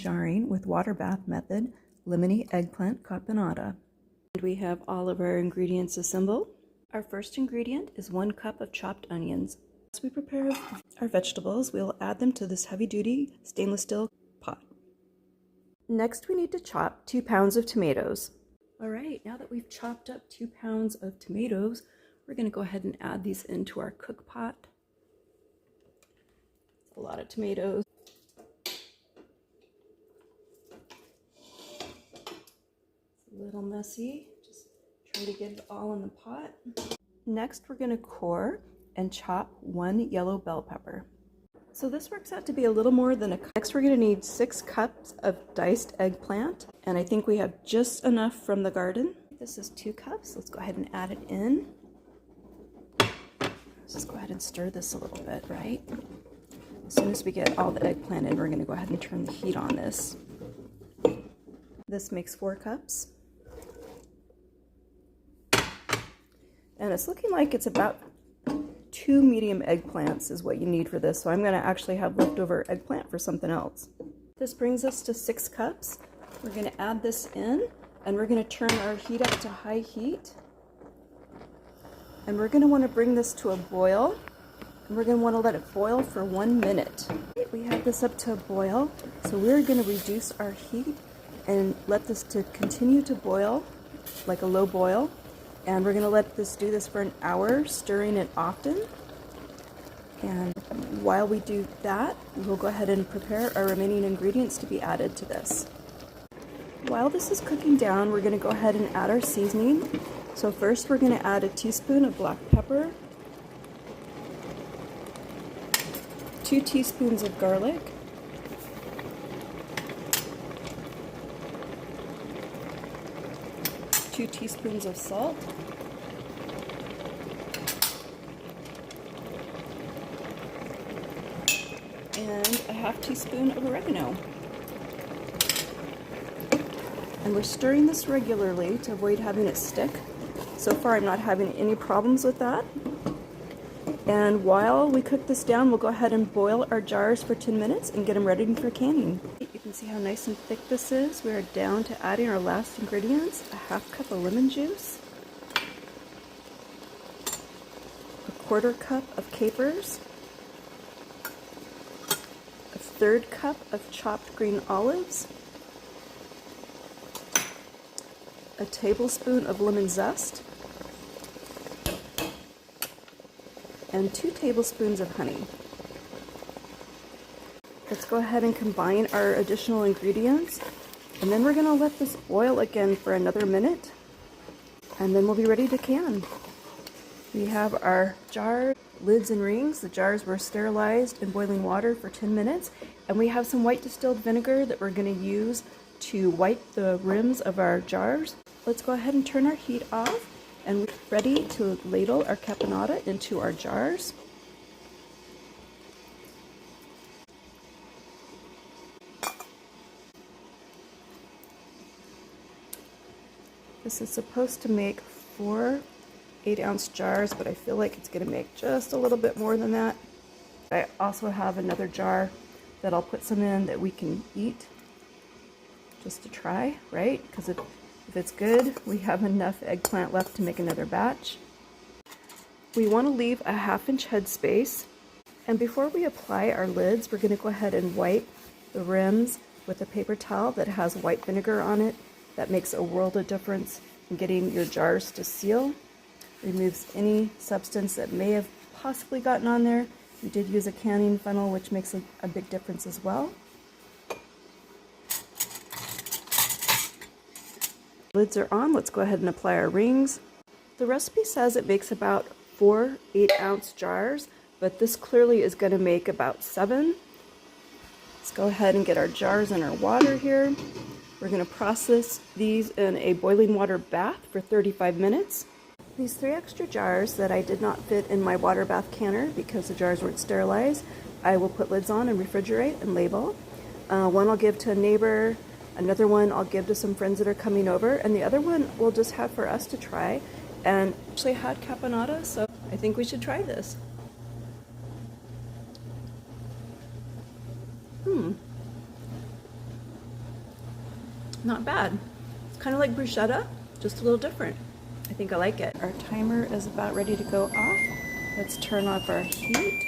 jarring with water bath method, Lemony Eggplant Caponata. And we have all of our ingredients assembled. Our first ingredient is 1 cup of chopped onions. As we prepare our vegetables, we will add them to this heavy-duty stainless steel pot. Next, we need to chop 2 pounds of tomatoes. All right, now that we've chopped up 2 pounds of tomatoes, we're going to go ahead and add these into our cook pot. A lot of tomatoes. It's a little messy. Just try to get it all in the pot. Next, we're going to core and chop 1 yellow bell pepper. So this works out to be a little more than a cup. Next, we're going to need 6 cups of diced eggplant, and I think we have just enough from the garden. This is 2 cups. Let's go ahead and add it in. Let's just go ahead and stir this a little bit, right? As soon as we get all the eggplant in, we're going to go ahead and turn the heat on this. This makes 4 cups. And it's looking like it's about 2 medium eggplants is what you need for this, so I'm going to actually have leftover eggplant for something else. This brings us to 6 cups. We're going to add this in, and we're going to turn our heat up to high heat. And we're going to want to bring this to a boil, and we're going to want to let it boil for 1 minute. We have this up to a boil, so we're going to reduce our heat and let this to continue to boil, like a low boil. And we're going to let this do this for an hour, stirring it often. And while we do that, we'll go ahead and prepare our remaining ingredients to be added to this. While this is cooking down, we're going to go ahead and add our seasoning. So first we're going to add a teaspoon of black pepper, 2 teaspoons of garlic, 2 teaspoons of salt, and a ½ teaspoon of oregano. And we're stirring this regularly to avoid having it stick. So far I'm not having any problems with that. And while we cook this down, we'll go ahead and boil our jars for 10 minutes and get them ready for canning. You can see how nice and thick this is. We are down to adding our last ingredients, a ½ cup of lemon juice, a ¼ cup of capers, a ⅓ cup of chopped green olives, a tablespoon of lemon zest, and 2 tablespoons of honey. Let's go ahead and combine our additional ingredients, and then we're going to let this boil again for another minute, and then we'll be ready to can. We have our jar lids and rings. The jars were sterilized in boiling water for 10 minutes, and we have some white distilled vinegar that we're going to use to wipe the rims of our jars. Let's go ahead and turn our heat off, and we're ready to ladle our caponata into our jars. This is supposed to make 4 8-ounce jars, but I feel like it's going to make just a little bit more than that. I also have another jar that I'll put some in that we can eat just to try, right? Because if it's good, we have enough eggplant left to make another batch. We want to leave a ½ inch head space, and before we apply our lids, we're going to go ahead and wipe the rims with a paper towel that has white vinegar on it. That makes a world of difference in getting your jars to seal. Removes any substance that may have possibly gotten on there. We did use a canning funnel, which makes a big difference as well. Lids are on. Let's go ahead and apply our rings. The recipe says it makes about 4 8-ounce jars, but this clearly is going to make about 7. Let's go ahead and get our jars in our water here. We're going to process these in a boiling water bath for 35 minutes. These 3 extra jars that I did not fit in my water bath canner because the jars weren't sterilized, I will put lids on and refrigerate and label. One I'll give to a neighbor, another one I'll give to some friends that are coming over, and the other one we'll just have for us to try. And actually had caponata, so I think we should try this. Not bad. It's kind of like bruschetta, just a little different. I think I like it. Our timer is about ready to go off. Let's turn off our heat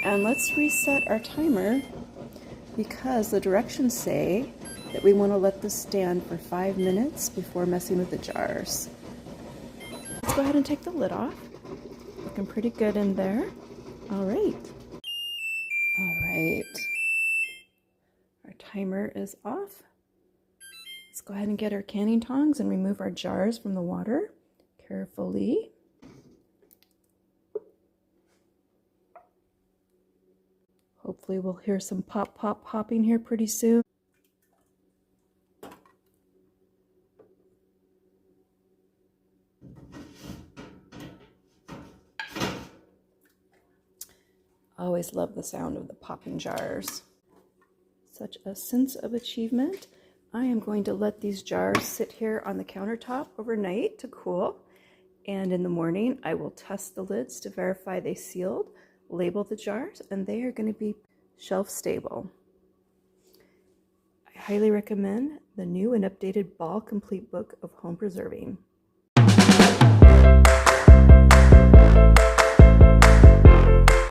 and let's reset our timer because the directions say that we want to let this stand for 5 minutes before messing with the jars. Let's go ahead and take the lid off. Looking pretty good in there. All right. All right. Our timer is off. Let's go ahead and get our canning tongs and remove our jars from the water carefully. Hopefully we'll hear some pop, pop, popping here pretty soon. I always love the sound of the popping jars. Such a sense of achievement. I am going to let these jars sit here on the countertop overnight to cool. And in the morning, I will test the lids to verify they sealed, label the jars, and they are going to be shelf stable. I highly recommend the new and updated Ball Complete Book of Home Preserving.